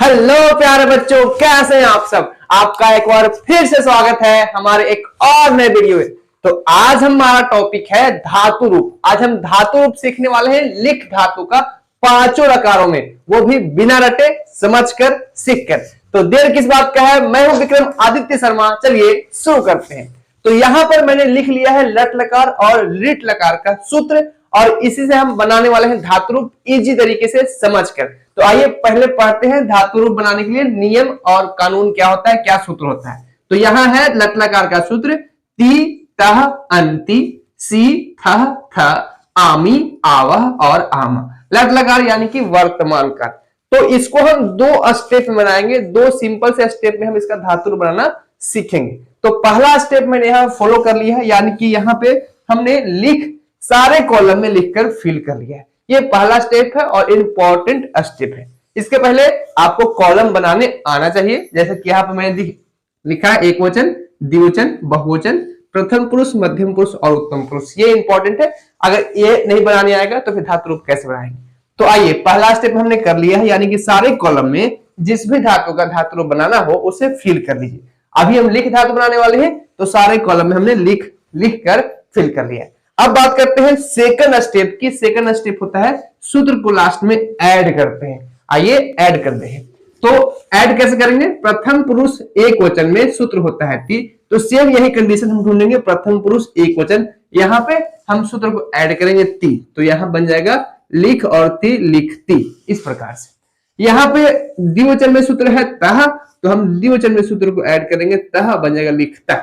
Hello प्यारे बच्चों, कैसे हैं आप सब। आपका एक बार फिर से स्वागत है हमारे एक और नए वीडियो में। तो आज हमारा टॉपिक है धातु रूप। आज हम धातु रूप सीखने वाले हैं लिख धातु का पांचों लकारों में, वो भी बिना रटे, समझकर, सीखकर। तो देर किस बात का है, मैं हूं विक्रम आदित्य शर्मा। चलिए शुरू करते हैं। तो यहां पर मैंने लिख लिया है लट लकार और लिट लकार का सूत्र, और इसी से हम बनाने वाले हैं धातु रूप इजी तरीके से समझकर। तो आइए पहले पढ़ते हैं धातु रूप बनाने के लिए नियम और कानून क्या होता है, क्या सूत्र होता है। तो यहां है लट लकार का सूत्र ती तह अंति सी थह थ आमी आवह और आमा। लट लकार यानी कि वर्तमान काल। तो इसको हम दो स्टेप में बनाएंगे, दो सिंपल से स्टेप में हम इसका धातु रूप बनाना सीखेंगे। तो पहला स्टेप मैंने यहां फॉलो कर लिया है, यानी कि यहां पे हमने लिख सारे कॉलम में लिखकर फिल कर लिया है। ये पहला स्टेप है और इंपॉर्टेंट स्टेप है। इसके पहले आपको कॉलम बनाने आना चाहिए, जैसे कि यहां पर मैंने लिखा है एक वचन, द्विवचन, बहुवचन, प्रथम पुरुष, मध्यम पुरुष और उत्तम पुरुष। ये इंपॉर्टेंट है। अगर ये नहीं बनाने आएगा तो फिर धातु रूप कैसे बनाएंगे। तो आइए पहला स्टेप हमने कर लिया है, यानी कि सारे कॉलम में जिस भी धातु का धातु रूप बनाना हो उसे फिल कर लीजिए। अभी हम लिख धातु बनाने वाले हैं, तो सारे कॉलम में हमने लिख कर फिल कर लिया है। अब बात करते हैं सेकंड स्टेप की। सेकंड स्टेप होता है सूत्र को लास्ट में ऐड करते हैं। आइए ऐड करते हैं। तो ऐड कैसे करेंगे, प्रथम पुरुष एक वचन में सूत्र होता है ती, तो सेम यही कंडीशन हम ढूंढेंगे, प्रथम पुरुष एक वचन, यहाँ पे हम सूत्र को ऐड करेंगे ती, तो यहां बन जाएगा लिख और ती लिखती। इस प्रकार से यहाँ पे द्विवचन में सूत्र है तह, तो हम द्विवचन में सूत्र को ऐड करेंगे, तह बन जाएगा लिखता।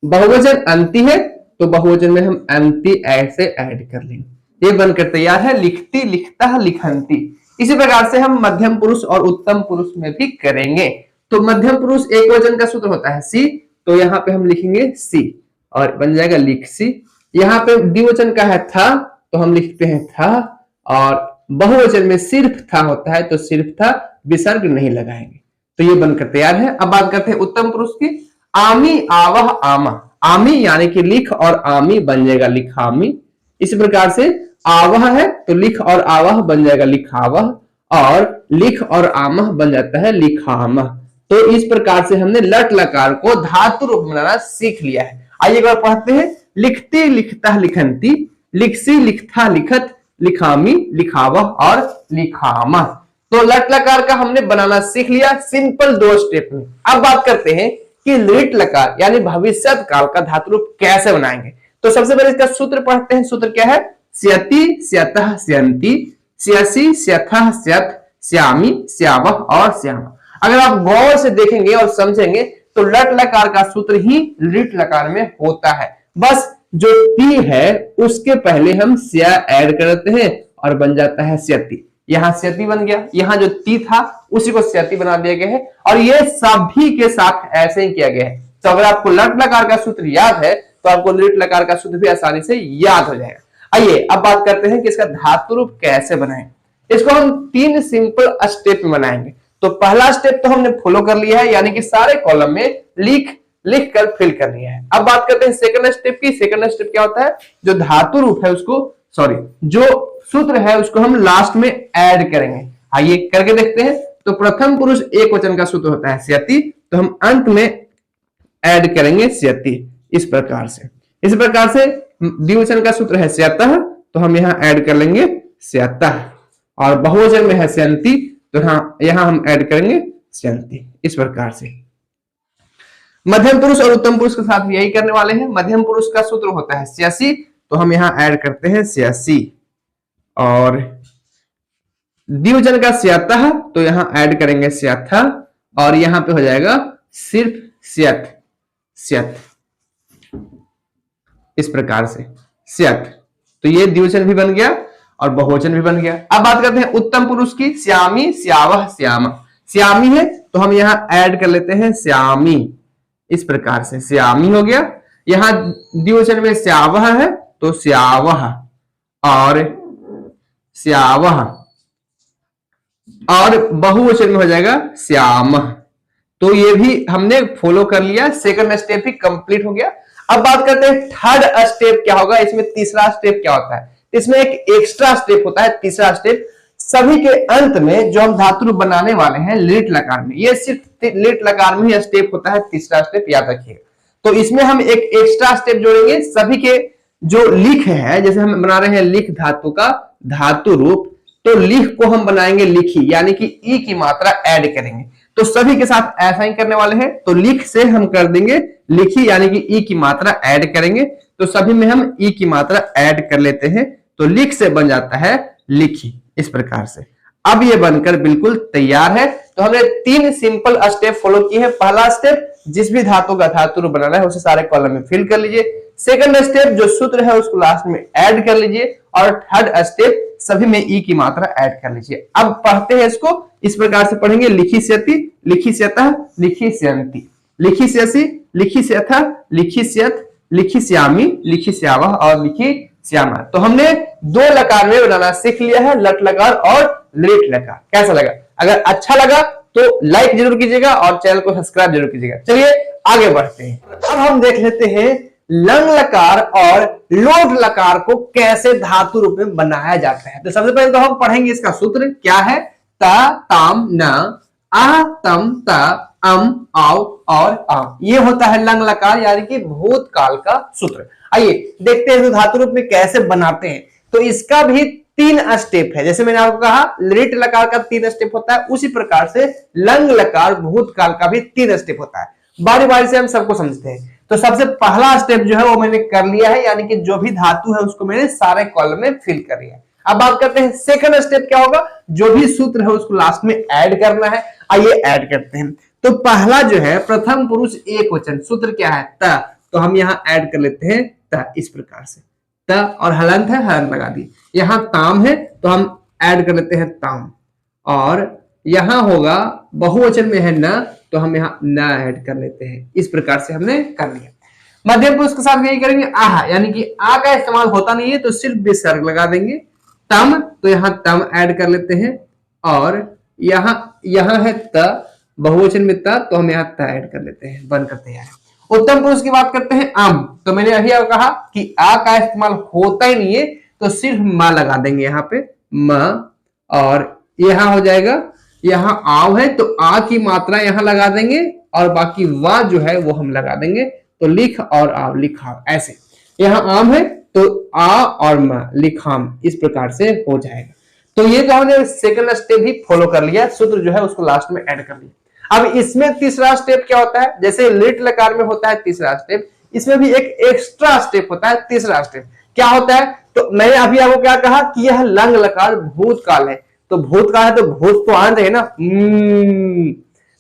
बहुवचन अंति है, तो बहुवचन में हम अंति ऐसे ऐड कर लेंगे। ये बनकर तैयार है लिखती लिखता लिखंती। इसी प्रकार से हम मध्यम पुरुष और उत्तम पुरुष में भी करेंगे। तो मध्यम पुरुष एक वचन का सूत्र होता है सी, तो यहाँ पे हम लिखेंगे सी और बन जाएगा लिख सी। यहाँ पे द्विवचन का है था, तो हम लिखते हैं था, और बहुवचन में सिर्फ था होता है, तो सिर्फ था, विसर्ग नहीं लगाएंगे। तो ये बनकर तैयार है। अब बात करते हैं उत्तम पुरुष की। आमी आवह आमा। आमी यानी कि लिख और आमी बन जाएगा लिखामी। इस प्रकार से आवह है तो लिख और आवह बन जाएगा लिखावह, और लिख और आमह बन जाता है लिखामह। तो इस प्रकार से हमने लट लकार को धातु रूप बनाना सीख लिया है। आइए एक बार पढ़ते हैं। लिखती लिखता लिखंती, लिखसी लिखता लिखत, लिखामी लिखावह और लिखामह। तो लट लकार का हमने बनाना सीख लिया सिंपल दो स्टेप में। अब बात करते हैं कि लिट लकार यानी भविष्यत काल का धातु रूप कैसे बनाएंगे। तो सबसे पहले इसका सूत्र पढ़ते हैं। सूत्र क्या है, स्यति स्यतः स्यन्ति, स्यसि स्यथः स्यथ, स्यामी स्यावह और श्यामा। अगर आप गौर से देखेंगे और समझेंगे तो लट लकार का सूत्र ही लिट लकार में होता है। बस जो ती है उसके पहले हम स्या ऐड करते हैं और बन जाता है स्यति। यहाँ स्यति बन गया, यहाँ जो ती था उसी को स्यति बना दिया गया है, और ये सभी के साथ ऐसे ही किया गया है। तो अगर आपको लट लकार का सूत्र याद है तो आपको लिट लकार का सूत्र भी आसानी से याद हो जाएगा। आइए अब बात करते हैं कि इसका धातु रूप कैसे बनाएं। इसको हम तीन सिंपल स्टेप में बनाएंगे। तो पहला स्टेप तो हमने फॉलो कर लिया है, यानी कि सारे कॉलम में लिख कर फिल कर लिया है। अब बात करते हैं सेकंड स्टेप की। सेकंड स्टेप क्या होता है, जो धातु रूप है उसको जो सूत्र है उसको हम लास्ट में ऐड करेंगे। आइए करके देखते हैं। तो प्रथम पुरुष एक वचन का सूत्र होता है स्यति, तो हम अंत में ऐड करेंगे स्यति। इस प्रकार से द्विवचन का सूत्र है स्यतः, तो हम यहाँ ऐड कर लेंगे स्यतः, और बहुवचन में है स्यन्ति, तो यहाँ हम ऐड करेंगे स्यन्ति। इस प्रकार से मध्यम पुरुष और उत्तम पुरुष के साथ यही करने वाले हैं। मध्यम पुरुष का सूत्र होता है स्यसि, तो हम यहाँ ऐड करते हैं स्यसि, और द्विवचन का स्यतः, तो यहाँ ऐड करेंगे स्यथ, और यहाँ पे हो जाएगा सिर्फ स्यथ स्यथ। इस प्रकार से स्यथ, तो ये द्विवचन भी बन गया और बहुवचन भी बन गया। अब बात करते हैं उत्तम पुरुष की। श्यामी श्यावह श्यामा। श्यामी है तो हम यहाँ ऐड कर लेते हैं श्यामी। इस प्रकार से श्यामी हो गया। यहाँ द्विवचन में श्यावह है तो श्यावह और श्यावह, और बहुवचन में हो जाएगा श्याम। तो ये भी हमने फॉलो कर लिया, सेकंड स्टेप भी कंप्लीट हो गया। अब बात करते हैं थर्ड स्टेप क्या होगा। इसमें तीसरा स्टेप क्या होता है, इसमें एक एक्स्ट्रा स्टेप होता है। तीसरा स्टेप सभी के अंत में जो हम धातु रूप बनाने वाले हैं लिट लकार में, ये सिर्फ लिट लकार में ही स्टेप होता है, तीसरा स्टेप याद रखिएगा। तो इसमें हम एक एक्स्ट्रा स्टेप जोड़ेंगे, सभी के जो लिख है, जैसे हम बना रहे हैं लिख धातु का धातु रूप, तो लिख को हम बनाएंगे लिखी, यानी कि ई की मात्रा ऐड करेंगे। तो सभी के साथ ऐसा ही करने वाले हैं। तो लिख से हम कर देंगे लिखी, यानी कि ई की मात्रा ऐड करेंगे। तो सभी में हम ई की मात्रा ऐड कर लेते हैं, तो लिख से बन जाता है लिखी, इस प्रकार से। अब ये बनकर बिल्कुल तैयार है। तो हमने 3 सिंपल स्टेप फॉलो किए हैं। पहला स्टेप, जिस भी धातु का धातु रूप बनाना है उसे सारे कॉलम में फिल कर लीजिए। सेकंड स्टेप, जो सूत्र है उसको लास्ट में ऐड कर लीजिए। और थर्ड स्टेप, सभी में ई की मात्रा ऐड कर लीजिए। अब पढ़ते हैं इसको, इस प्रकार से पढ़ेंगे। लिखी स्यति, लिखी स्यतः, लिखी स्यन्ति, लिखी स्यसि, लिखी स्यथः, लिखी स्यत्, लिखी श्यामी, लिखी श्यावः और लिखी श्यामा। तो हमने 2 लकार में बनाना सीख लिया है, लट लकार और लिट लकार। कैसा लगा? अगर अच्छा लगा तो लाइक जरूर कीजिएगा और चैनल को सब्सक्राइब जरूर कीजिएगा। चलिए आगे बढ़ते हैं। अब हम देख लेते हैं लंग लकार और लोट लकार को कैसे धातु रूप में बनाया जाता है। तो सबसे पहले तो हम पढ़ेंगे इसका सूत्र क्या है। ता, ताम, न, आ, तम, ता, अम, आओ और आम, ये होता है लंग लकार, यानी कि भूतकाल का सूत्र। आइए देखते हैं तो धातु रूप में कैसे बनाते हैं। तो इसका भी 3 स्टेप है। जैसे मैंने आपको कहा लिट लकार का 3 स्टेप होता है, उसी प्रकार से लंग लकार भूतकाल का भी 3 स्टेप होता है। बारी बारी से हम सबको समझते हैं। तो सबसे पहला स्टेप जो है वो मैंने कर लिया है, यानी कि जो भी धातु है उसको मैंने सारे कॉलम में फिल कर लिया है। अब बात करते हैं सेकंड स्टेप क्या होगा। जो भी सूत्र है उसको लास्ट में ऐड करना है। आइए ऐड करते हैं। तो पहला जो है प्रथम पुरुष एक वचन, सूत्र क्या है त, तो हम यहाँ ऐड कर लेते हैं त, इस प्रकार से। त और हलंत है, हलंत लगा दी। यहाँ ताम है तो हम ऐड कर लेते हैं ताम, और यहां होगा बहुवचन में है न, तो हम यहाँ न ऐड कर लेते हैं। इस प्रकार से हमने कर लिया। मध्यम पुरुष के साथ यही करेंगे आह, यानी कि आ का इस्तेमाल होता नहीं है तो सिर्फ विसर्ग लगा देंगे। तम, तो यहाँ तम ऐड कर लेते हैं, और यहाँ है त, बहुवचन में त, तो हम यहाँ त ऐड कर लेते हैं। बनकर तैयार है। उत्तम पुरुष की बात करते हैं आम, तो मैंने अभी कहा कि आ का इस्तेमाल होता ही नहीं है तो सिर्फ म लगा देंगे यहाँ पे म, और यहाँ हो जाएगा, यहाँ आव है तो आ की मात्रा यहाँ लगा देंगे, और बाकी वा जो है वो हम लगा देंगे। तो लिख और आव, लिखाव, ऐसे। यहाँ आम है तो आ और म, लिखाम, इस प्रकार से हो जाएगा। तो ये तो हमने सेकंड स्टेप भी फॉलो कर लिया, सूत्र जो है उसको लास्ट में ऐड कर लिया। अब इसमें तीसरा स्टेप क्या होता है। जैसे लिट लकार में होता है तीसरा स्टेप, इसमें भी एक एक्स्ट्रा स्टेप होता है। तीसरा स्टेप क्या होता है, तो मैंने अभी आपको क्या कहा कि यह लंग लकार भूतकाल है। तो भूतकाल है तो भूत तो आना चाहिए ना,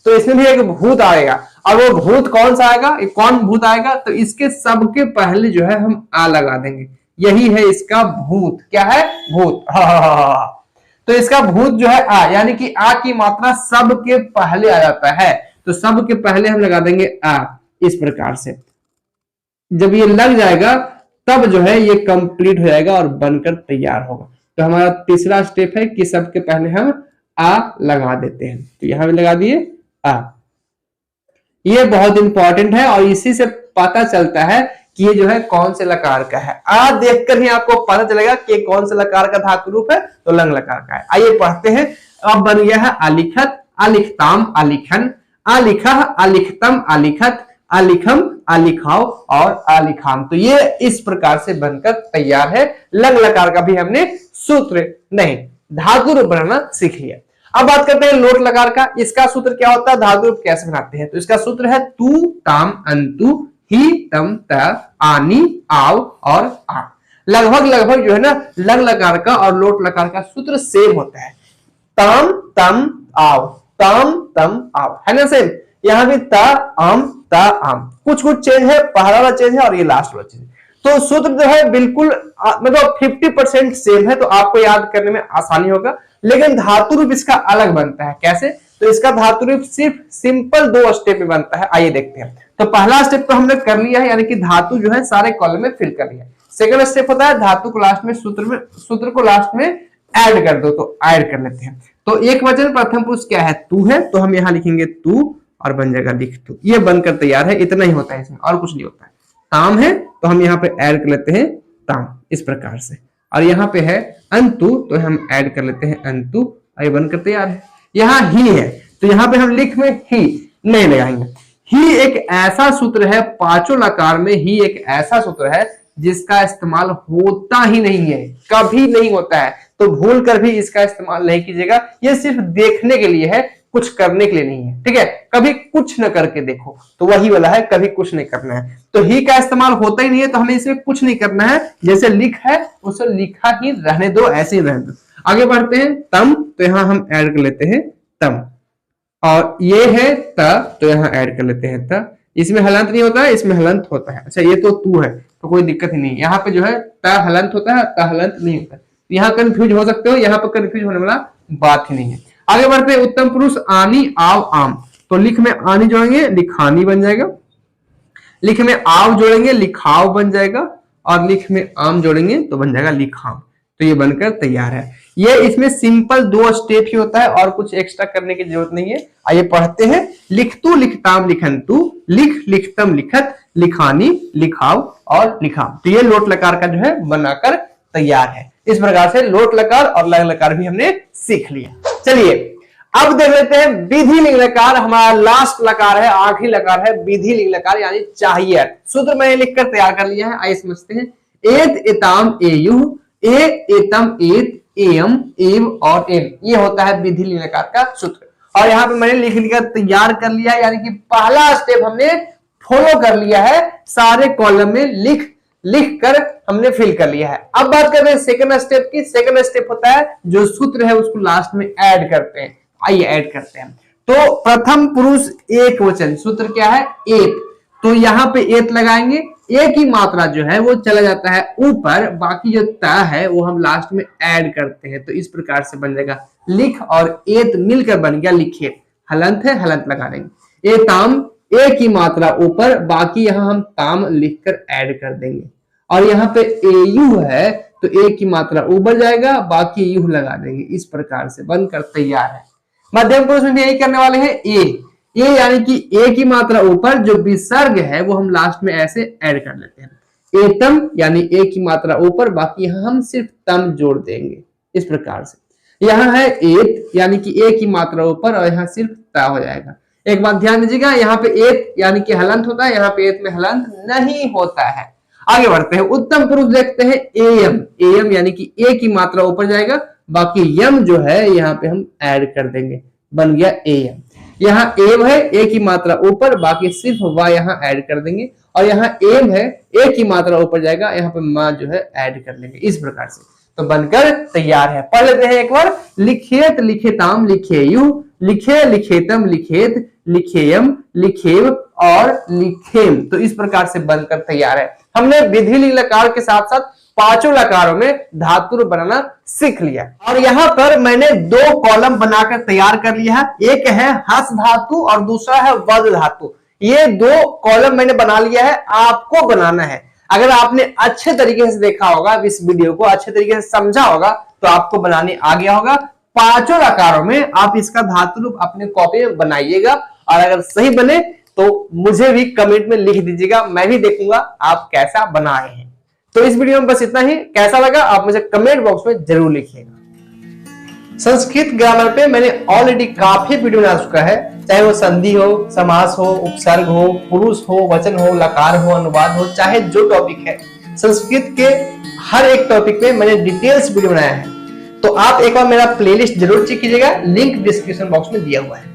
तो इसमें भी एक भूत आएगा। और वो भूत कौन सा आएगा, कौन भूत आएगा, तो इसके सबके पहले जो है हम आ लगा देंगे। यही है इसका भूत। क्या है? भूत। तो इसका भूत जो है आ, यानी कि आ की मात्रा सबके पहले आ जाता है, तो सबके पहले हम लगा देंगे आ, इस प्रकार से। जब ये लग जाएगा तब जो है ये कंप्लीट हो जाएगा और बनकर तैयार होगा। तो हमारा तीसरा स्टेप है कि सबके पहले हम आ लगा देते हैं। तो यहां भी लगा दिए आ। ये बहुत इंपॉर्टेंट है और इसी से पता चलता है कि ये जो है कौन से लकार का है। आ देखकर ही आपको पता चलेगा कि कौन से लकार का धातु रूप है, तो लंग लकार का है। आइए पढ़ते हैं। अब बन गया है अलिखत, अलिखताम, अलिखन, अलिखह, अलिखतम, अलिखत, अलिखम, अलिखाव और अलिखाम। तो ये इस प्रकार से बनकर तैयार है। लंग लकार का भी हमने सूत्र नहीं धातु रूप बनाना सीख लिया। अब बात करते हैं लोट लकार का। इसका सूत्र क्या होता है, धातु रूप कैसे बनाते हैं। तो इसका सूत्र है तू, ताम, अंतु, ही, तम, त, आनी, आव और आ। लगभग जो है ना लंग लकार का और लोट लकार का सूत्र सेम होता है। ताम, तम, आव, ताम, तम, आव, है ना सेम। यहाँ भी ता, आम, ता, आम। कुछ चेंज है, पहला वाला चेंज है और ये लास्ट वाला चेंज है। तो सूत्र जो है बिल्कुल मतलब 50% सेम है, तो आपको याद करने में आसानी होगा। लेकिन धातु रूप इसका अलग बनता है। कैसे, तो इसका धातु रूप सिर्फ सिंपल 2 स्टेप में बनता है। आइए देखते हैं। तो पहला स्टेप तो हमने कर लिया है, यानी कि धातु जो है सारे कॉलम में फिल कर लिया है। सेकंड स्टेप होता है धातु को लास्ट में सूत्र को लास्ट में ऐड कर दो, तो ऐड कर लेते हैं। तो एक वचन प्रथम पुरुष क्या है, तू है, तो हम यहाँ लिखेंगे तू और बन जाएगा लिख तू। ये बनकर तैयार है। इतना ही होता है इसमें, और कुछ नहीं होता है। ताम है तो हम यहाँ पे ऐड कर लेते हैं ताम, इस प्रकार से। और यहाँ पे है अंतु, तो हम ऐड कर लेते हैं अंतु, और ये बनकर तैयार है। यहाँ ही है तो यहाँ पे हम लिख में ही नहीं लगाएंगे। ही एक ऐसा सूत्र है, पांचों लकार में ही एक ऐसा सूत्र है जिसका इस्तेमाल होता ही नहीं है, कभी नहीं होता है, तो भूल कर भी इसका इस्तेमाल नहीं कीजिएगा। ये सिर्फ देखने के लिए है, कुछ करने के लिए नहीं है, ठीक है। कभी कुछ न करके देखो, तो वही वाला है, कभी कुछ नहीं करना है। तो ही का इस्तेमाल होता ही नहीं है, तो हमें इसमें कुछ नहीं करना है। जैसे लिख है उसे लिखा ही रहने दो, ऐसे ही रहने दो। आगे बढ़ते हैं, तम, तो यहाँ हम ऐड कर लेते हैं तम, और ये है त, तो यहाँ ऐड कर लेते हैं त। इसमें हलंत नहीं होता है, इसमें हलंत होता है। अच्छा ये तो तू है, तो कोई दिक्कत ही नहीं। यहाँ पे जो है त हलंत होता है, त हलंत नहीं होता है। यहाँ कंफ्यूज हो सकते हो, यहाँ पर कंफ्यूज होने वाला बात ही नहीं है। आगे बढ़ते हैं, उत्तम पुरुष आनी आव आम, तो लिख में आनी जोड़ेंगे लिखानी बन जाएगा, लिख में आव जोड़ेंगे लिखाव बन जाएगा, और लिख में आम जोड़ेंगे तो बन जाएगा लिखाम। तो ये बनकर तैयार है। ये इसमें सिंपल 2 स्टेप ही होता है और कुछ एक्स्ट्रा करने की जरूरत नहीं है। आइए पढ़ते हैं, लिखतु लिखताम लिखंतु, लिख लिखतम लिखत, लिखानी लिखाव और लिखाम। तो ये लोट लकार का जो है बनाकर तैयार है। इस प्रकार से लोट लकार और लग लकार भी हमने सीख लिया। चलिए अब देख लेते हैं विधि लिंग लकार। हमारा लास्ट लकार है, आखिरी लकार है विधि लिंग लकार, यानी चाहिए। सूत्र मैंने लिखकर तैयार कर लिया है, आइए समझते हैं। एत एताम एयुः, ए एतम एत, एयम एव और एम, ये होता है विधि लिंग लकार का सूत्र। और यहाँ पे मैंने लिख लिखकर तैयार कर लिया है, यानी कि पहला स्टेप हमने फॉलो कर लिया है, सारे कॉलम में लिख लिख कर हमने फिल कर लिया है। अब बात करते हैं सेकंड स्टेप की। सेकंड स्टेप होता है जो सूत्र है उसको लास्ट में ऐड करते हैं। आइए ऐड करते हैं। तो प्रथम पुरुष एक वचन, सूत्र क्या है एक, तो यहाँ पे एत लगाएंगे, एक ही मात्रा जो है वो चला जाता है ऊपर, बाकी जो ता है वो हम लास्ट में ऐड करते हैं। तो इस प्रकार से बन जाएगा लिख और एत मिलकर बन गया लिखे। हलंत है, हलंत लगा देंगे। ए ताम, एक ही मात्रा ऊपर, बाकी यहाँ हम ताम लिखकर ऐड कर देंगे। और यहाँ पे एयू है तो एक ही मात्रा ऊपर जाएगा, बाकी यू लगा देंगे। इस प्रकार से बनकर तैयार है। मध्यम पुरुष में भी यही करने वाले हैं। ए यानी कि एक ही मात्रा ऊपर, जो विसर्ग है वो हम लास्ट में ऐसे ऐड कर लेते हैं। एतम यानी एक ही मात्रा ऊपर, बाकी यहाँ हम सिर्फ तम जोड़ देंगे। इस प्रकार से यहाँ है एत यानी कि एक ही मात्रा ऊपर, और यहाँ सिर्फ ता हो जाएगा। एक बात ध्यान दीजिएगा, यहाँ पे एत यानी कि हलंत होता है, यहाँ पे एत में हलंत नहीं होता है। आगे बढ़ते हैं, उत्तम पुरुष देखते हैं एयम। एयम यानी कि एक ही मात्रा ऊपर जाएगा, बाकी यम जो है यहाँ पे हम ऐड कर देंगे, बन गया एयम। यहाँ एव है, एक ही मात्रा ऊपर, बाकी सिर्फ वा यहाँ ऐड कर देंगे। और यहाँ एम है, एक ही मात्रा ऊपर जाएगा, यहाँ पे माँ जो है ऐड कर लेंगे। इस प्रकार से तो बनकर तैयार है। पढ़ लेते हैं एक बार। लिखेत लिखेताम लिखेयु, लिखे लिखेतम लिखेत, लिखेयम लिखेव और लिखेम। तो इस प्रकार से बनकर तैयार है। हमने विधि लिंग लकार के साथ साथ पांचों लकारों में धातु बनाना सीख लिया। और यहाँ पर मैंने 2 कॉलम बनाकर तैयार कर लिया है। एक है हस धातु और दूसरा है वद धातु। ये 2 कॉलम मैंने बना लिया है, आपको बनाना है। अगर आपने अच्छे तरीके से देखा होगा, इस वीडियो को अच्छे तरीके से समझा होगा, तो आपको बनाने आ गया होगा। पांचों लकारों में आप इसका धातु रूप अपने कॉपी में बनाइएगा, और अगर सही बने तो मुझे भी कमेंट में लिख दीजिएगा, मैं भी देखूंगा आप कैसा बनाए हैं। तो इस वीडियो में बस इतना ही। कैसा लगा आप मुझे कमेंट बॉक्स में जरूर लिखिएगा। संस्कृत ग्रामर पे मैंने ऑलरेडी काफी वीडियो बना चुका है, चाहे वो संधि हो, समास हो, उपसर्ग हो, पुरुष हो, वचन हो, लकार हो, अनुवाद हो, चाहे जो टॉपिक है, संस्कृत के हर एक टॉपिक पे मैंने डिटेल्स वीडियो बनाया है। तो आप एक बार मेरा प्लेलिस्ट जरूर चेक कीजिएगा, लिंक डिस्क्रिप्शन बॉक्स में दिया हुआ है।